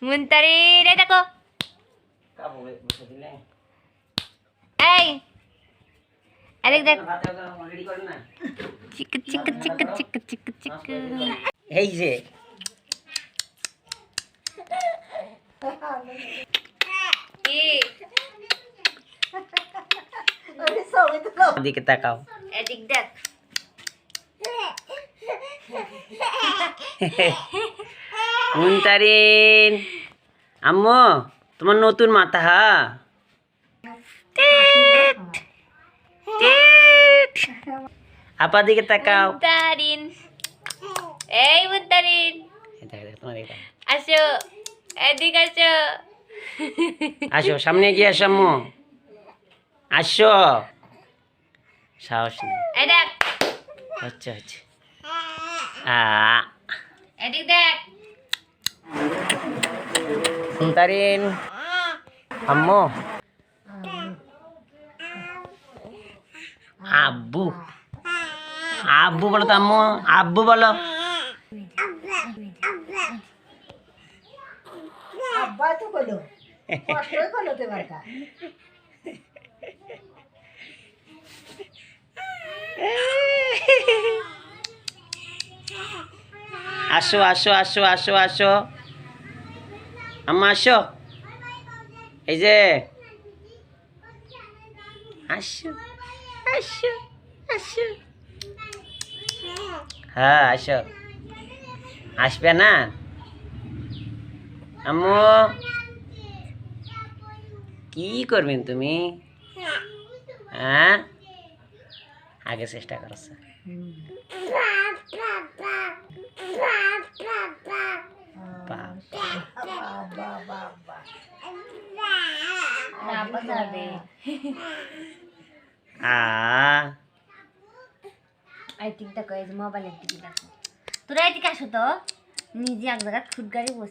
মুনতারিন এই দেখো এই আরেক দেখ চিক চিক চিক চিক চিক চিক এই যে কি দিকে তাকাও এদিক দেখ মুনতারিন আম্মু তোমার নতুন মাথা টিট টিট আপা দিকে তাকাও মুনতারিন এই মুনতারিন তোমার দিকে তাকাও। আসো এদিক আসো আসো সামনে গিয়ে আসো আম্মু আসো সাহস নেই এই দেখ হচ্ছে হচ্ছে এদিক দেখ মুনতারিন আম্মু আব্বু আব্বু বলো তো আম্মু আব্বু বলো আব্বা তো কইলো কষ্টই কইলো তো বারকা আসো আসো আসো আসো আসো আম্মা আসো এই যে আসো আসো আসো হ্যাঁ আসো আসবে না আম্মু কি করবেন তুমি হ্যাঁ আগে চেষ্টা করছে আব্বা যাবে আই ঠিক দেখো এই যে মোবাইলের দিকে দেখো তোরা এদিকে আসো তো নিজে এক জায়গায় খুদ গাড়ি বসে